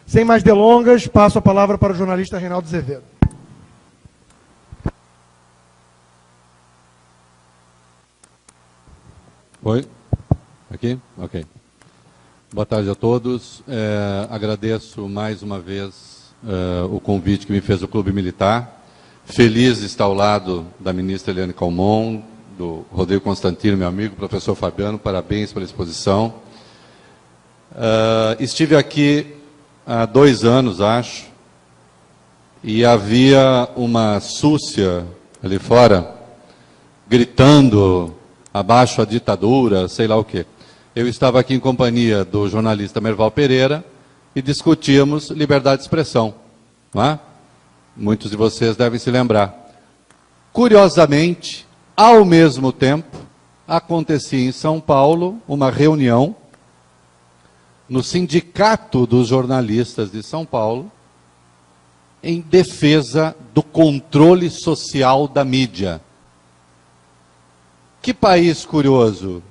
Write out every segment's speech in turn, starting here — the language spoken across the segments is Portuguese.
Sem mais delongas, passo a palavra para o jornalista Reinaldo Azevedo. Oi? Aqui? Ok. Boa tarde a todos. Agradeço mais uma vez o convite que me fez o Clube Militar. Feliz de estar ao lado da ministra Eliane Calmon, do Rodrigo Constantino, meu amigo, professor Fabiano, parabéns pela exposição. Estive aqui há 2 anos, acho, e havia uma súcia ali fora, gritando, abaixo a ditadura, sei lá o quê. Eu estava aqui em companhia do jornalista Merval Pereira e discutíamos liberdade de expressão, não é? Muitos de vocês devem se lembrar. Curiosamente, ao mesmo tempo, acontecia em São Paulo uma reunião no Sindicato dos Jornalistas de São Paulo em defesa do controle social da mídia. Que país curioso!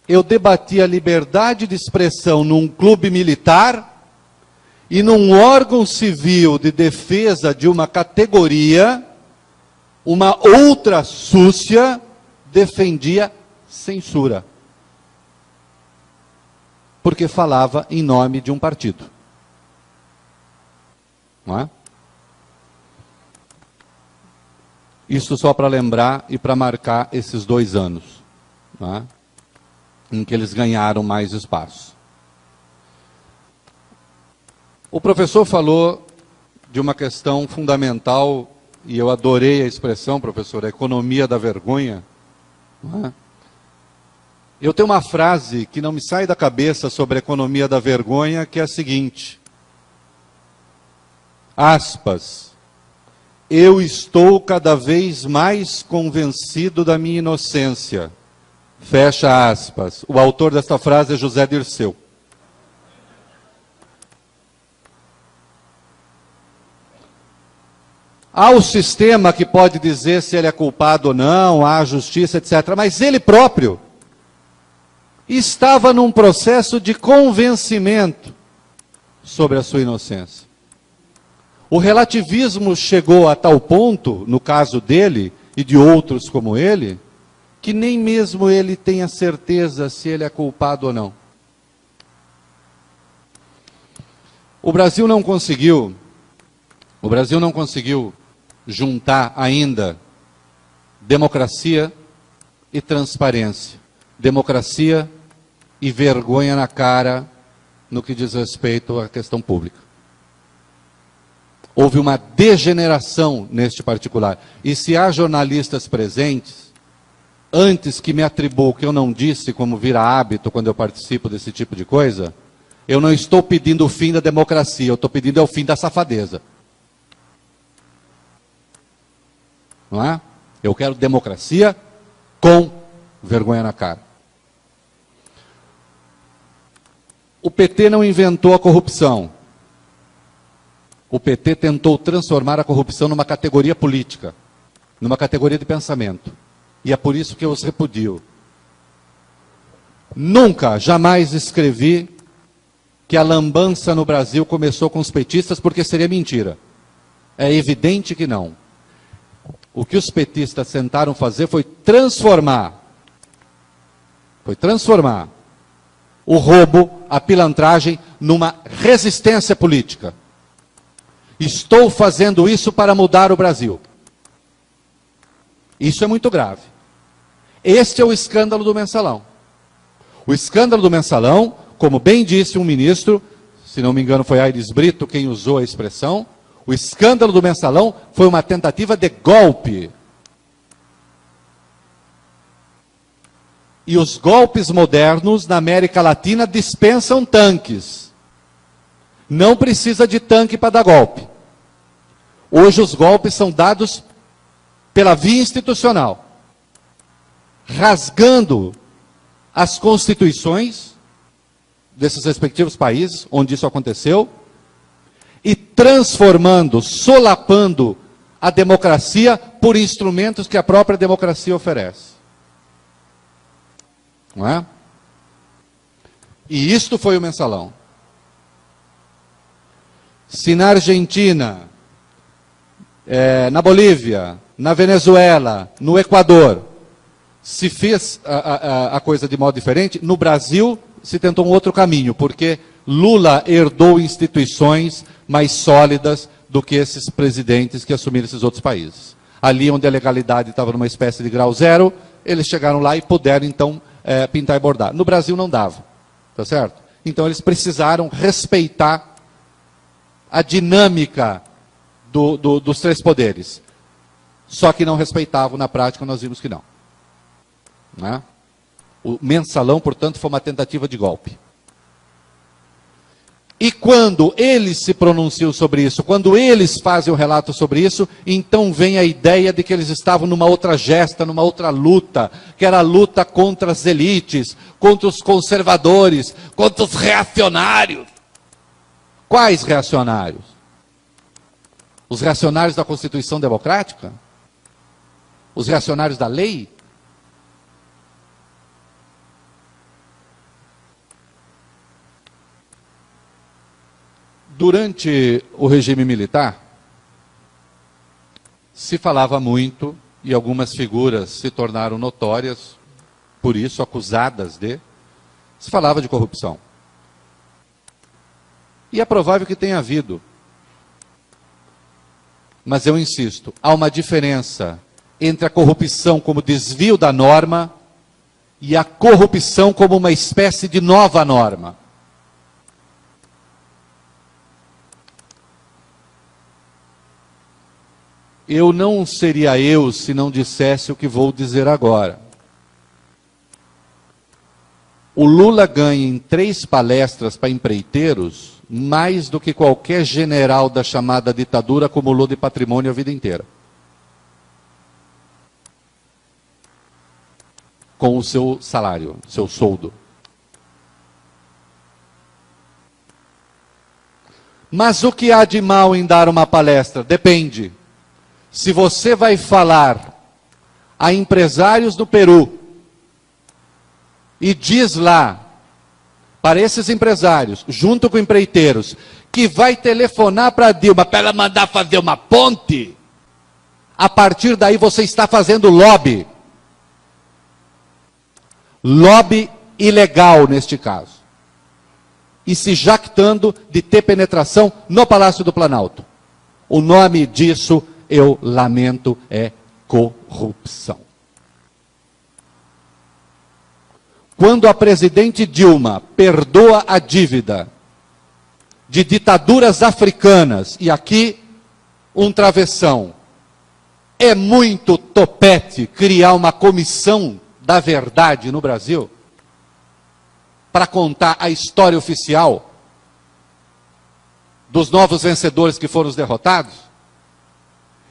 Eu debati a liberdade de expressão num clube militar e num órgão civil de defesa de uma categoria, uma outra súcia defendia censura. Porque falava em nome de um partido. Não é? Isso só para lembrar e para marcar esses 2 anos, não é? Em que eles ganharam mais espaço. O professor falou de uma questão fundamental, e eu adorei a expressão, professor, a economia da vergonha. Não é? Eu tenho uma frase que não me sai da cabeça sobre a economia da vergonha, que é a seguinte, aspas, eu estou cada vez mais convencido da minha inocência, fecha aspas. O autor desta frase é José Dirceu. Há o sistema que pode dizer se ele é culpado ou não, há a justiça, etc. Mas ele próprio estava num processo de convencimento sobre a sua inocência. O relativismo chegou a tal ponto, no caso dele e de outros como ele, que nem mesmo ele tem a certeza se ele é culpado ou não. O Brasil não conseguiu juntar ainda democracia e transparência, democracia e vergonha na cara no que diz respeito à questão pública. Houve uma degeneração neste particular. E se há jornalistas presentes, antes que me atribuam o que eu não disse, como vira hábito quando eu participo desse tipo de coisa, eu não estou pedindo o fim da democracia, eu estou pedindo o fim da safadeza. Não é? Eu quero democracia com vergonha na cara. O PT não inventou a corrupção. O PT tentou transformar a corrupção numa categoria política, numa categoria de pensamento. E é por isso que eu os repudio. Nunca, jamais escrevi que a lambança no Brasil começou com os petistas, porque seria mentira. É evidente que não. O que os petistas tentaram fazer foi transformar o roubo, a pilantragem, numa resistência política. Estou fazendo isso para mudar o Brasil. Isso é muito grave. Este é o escândalo do Mensalão. O escândalo do Mensalão, como bem disse um ministro, se não me engano foi Aires Brito quem usou a expressão, o escândalo do Mensalão foi uma tentativa de golpe. E os golpes modernos na América Latina dispensam tanques. Não precisa de tanque para dar golpe. Hoje os golpes são dados pela via institucional, rasgando as constituições desses respectivos países onde isso aconteceu e transformando, solapando a democracia por instrumentos que a própria democracia oferece. Não é? E isto foi o Mensalão. Se na Argentina, na Bolívia, na Venezuela, no Equador, se fez a coisa de modo diferente, no Brasil se tentou um outro caminho, porque Lula herdou instituições mais sólidas do que esses presidentes que assumiram esses outros países. Ali onde a legalidade estava numa espécie de grau zero, eles chegaram lá e puderam, então, pintar e bordar. No Brasil não dava, tá certo? Então eles precisaram respeitar a dinâmica dos três poderes. Só que não respeitavam, na prática nós vimos que não. Né? O mensalão, portanto, foi uma tentativa de golpe. E quando eles se pronunciam sobre isso, quando eles fazem o relato sobre isso, então vem a ideia de que eles estavam numa outra gesta, numa outra luta, que era a luta contra as elites, contra os conservadores, contra os reacionários. Quais reacionários? Os reacionários da Constituição Democrática? Os reacionários da lei? Durante o regime militar, se falava muito, e algumas figuras se tornaram notórias, por isso acusadas se falava de corrupção. E é provável que tenha havido. Mas eu insisto, há uma diferença entre a corrupção como desvio da norma e a corrupção como uma espécie de nova norma. Eu não seria eu se não dissesse o que vou dizer agora. O Lula ganha em 3 palestras para empreiteiros mais do que qualquer general da chamada ditadura acumulou de patrimônio a vida inteira. Com o seu salário, seu soldo. Mas o que há de mal em dar uma palestra? Depende. Se você vai falar a empresários do Peru e diz lá, para esses empresários, junto com empreiteiros, que vai telefonar para a Dilma para ela mandar fazer uma ponte, a partir daí você está fazendo lobby. Lobby ilegal neste caso. E se jactando de ter penetração no Palácio do Planalto. O nome disso, eu lamento, é corrupção. Quando a presidente Dilma perdoa a dívida de ditaduras africanas, e aqui um travessão, é muito topete criar uma comissão da verdade no Brasil para contar a história oficial dos novos vencedores que foram os derrotados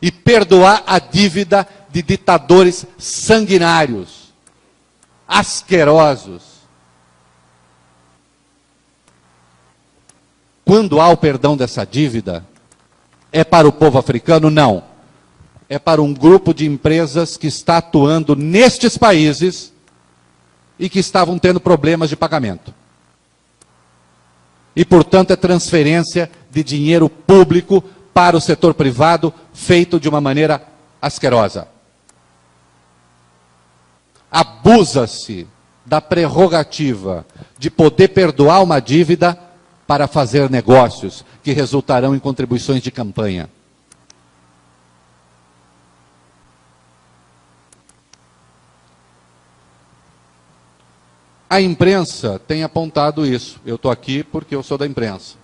e perdoar a dívida de ditadores sanguinários, asquerosos. Quando há o perdão dessa dívida, é para o povo africano? Não. É para um grupo de empresas que está atuando nestes países e que estavam tendo problemas de pagamento. E, portanto, é transferência de dinheiro público para o setor privado, feito de uma maneira asquerosa. Abusa-se da prerrogativa de poder perdoar uma dívida para fazer negócios que resultarão em contribuições de campanha. A imprensa tem apontado isso. Eu estou aqui porque eu sou da imprensa.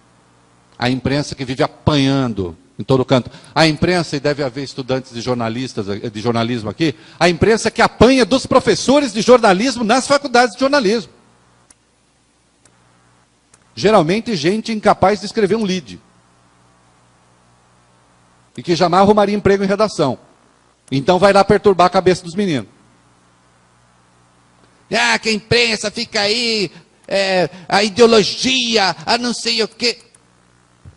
A imprensa que vive apanhando em todo canto. A imprensa, e deve haver estudantes de jornalismo aqui, a imprensa que apanha dos professores de jornalismo nas faculdades de jornalismo. Geralmente gente incapaz de escrever um lead. E que jamais arrumaria emprego em redação. Então vai lá perturbar a cabeça dos meninos. Ah, que a imprensa fica aí, a ideologia, a não sei o quê.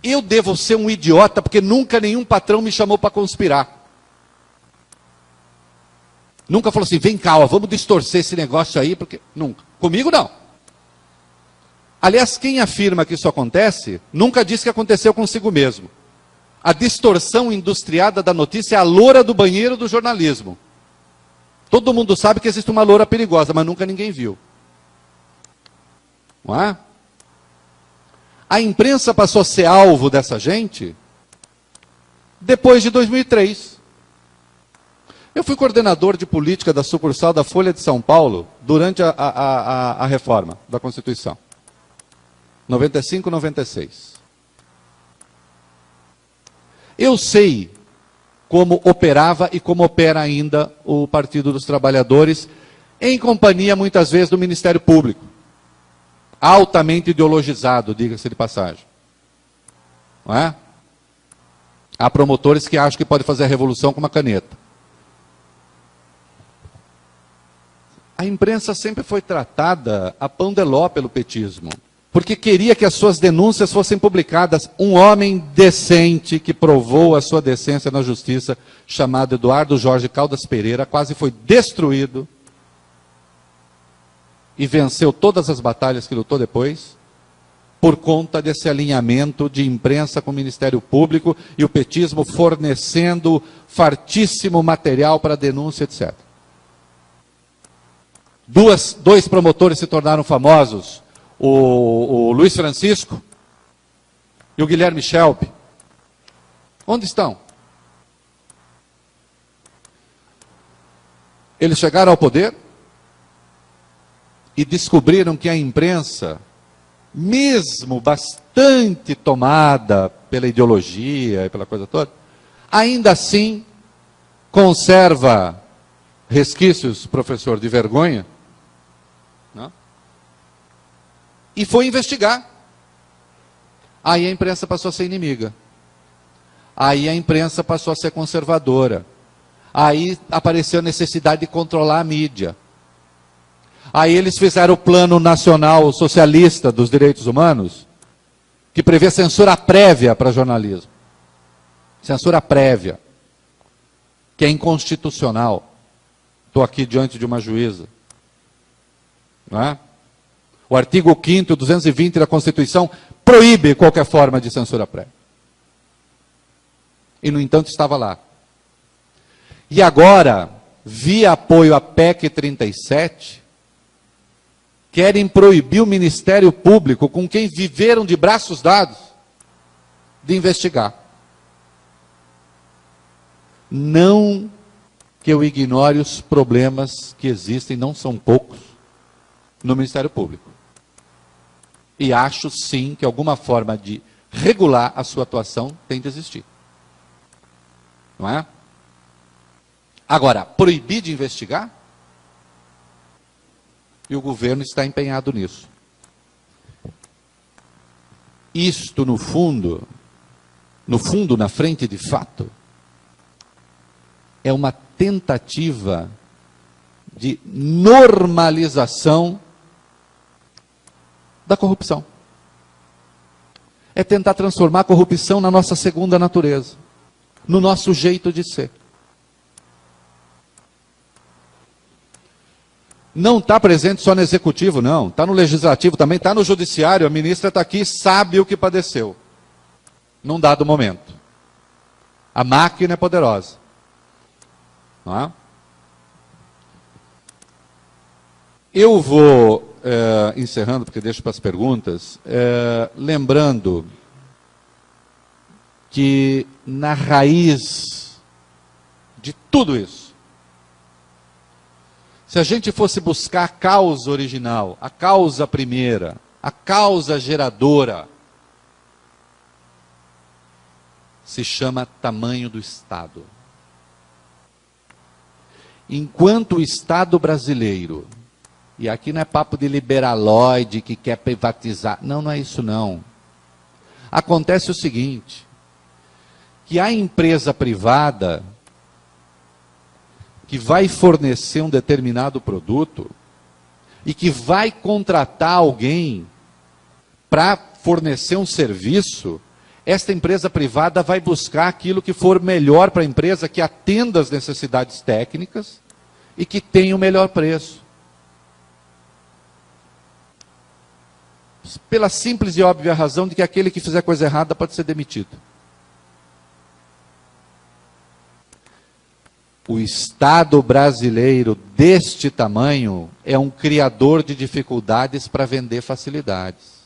Eu devo ser um idiota, porque nunca nenhum patrão me chamou para conspirar. Nunca falou assim, vem cá, ó, vamos distorcer esse negócio aí, porque... Nunca. Comigo não. Aliás, quem afirma que isso acontece, nunca diz que aconteceu consigo mesmo. A distorção industriada da notícia é a loura do banheiro do jornalismo. Todo mundo sabe que existe uma loura perigosa, mas nunca ninguém viu. Não é? A imprensa passou a ser alvo dessa gente depois de 2003. Eu fui coordenador de política da sucursal da Folha de São Paulo durante a reforma da Constituição. 95, 96. Eu sei como operava e como opera ainda o Partido dos Trabalhadores, em companhia, muitas vezes, do Ministério Público. Altamente ideologizado, diga-se de passagem. Não é? Há promotores que acham que pode fazer a revolução com uma caneta. A imprensa sempre foi tratada a pão de ló pelo petismo, porque queria que as suas denúncias fossem publicadas. Um homem decente que provou a sua decência na justiça, chamado Eduardo Jorge Caldas Pereira, quase foi destruído e venceu todas as batalhas que lutou depois, por conta desse alinhamento de imprensa com o Ministério Público e o petismo fornecendo fartíssimo material para denúncia, etc. Dois promotores se tornaram famosos, o Luiz Francisco e o Guilherme Schelp. Onde estão? Eles chegaram ao poder e descobriram que a imprensa, mesmo bastante tomada pela ideologia e pela coisa toda, ainda assim conserva resquícios, professor, de vergonha, não? E foi investigar. Aí a imprensa passou a ser inimiga. Aí a imprensa passou a ser conservadora. Aí apareceu a necessidade de controlar a mídia. Aí eles fizeram o Plano Nacional Socialista dos Direitos Humanos, que prevê censura prévia para jornalismo. Censura prévia, que é inconstitucional. Estou aqui diante de uma juíza. Não é? O artigo 5º, 220 da Constituição, proíbe qualquer forma de censura prévia. E, no entanto, estava lá. E agora, via apoio à PEC 37, querem proibir o Ministério Público, com quem viveram de braços dados, de investigar. Não que eu ignore os problemas que existem, não são poucos, no Ministério Público. E acho, sim, que alguma forma de regular a sua atuação tem de existir. Não é? Agora, proibir de investigar? E o governo está empenhado nisso. Isto, no fundo, na frente de fato, é uma tentativa de normalização da corrupção. É tentar transformar a corrupção na nossa segunda natureza, no nosso jeito de ser. Não está presente só no executivo, não. Está no legislativo também, está no judiciário. A ministra está aqui, sabe o que padeceu, num dado momento. A máquina é poderosa. Não é? Eu vou, encerrando, porque deixo para as perguntas, lembrando que na raiz de tudo isso, se a gente fosse buscar a causa original, a causa primeira, a causa geradora, se chama tamanho do Estado. Enquanto o Estado brasileiro, e aqui não é papo de liberaloide que quer privatizar, não é isso não. Acontece o seguinte, que a empresa privada que vai fornecer um determinado produto e que vai contratar alguém para fornecer um serviço, esta empresa privada vai buscar aquilo que for melhor para a empresa, que atenda às necessidades técnicas e que tenha o melhor preço. pela simples e óbvia razão de que aquele que fizer coisa errada pode ser demitido. O Estado brasileiro deste tamanho é um criador de dificuldades para vender facilidades.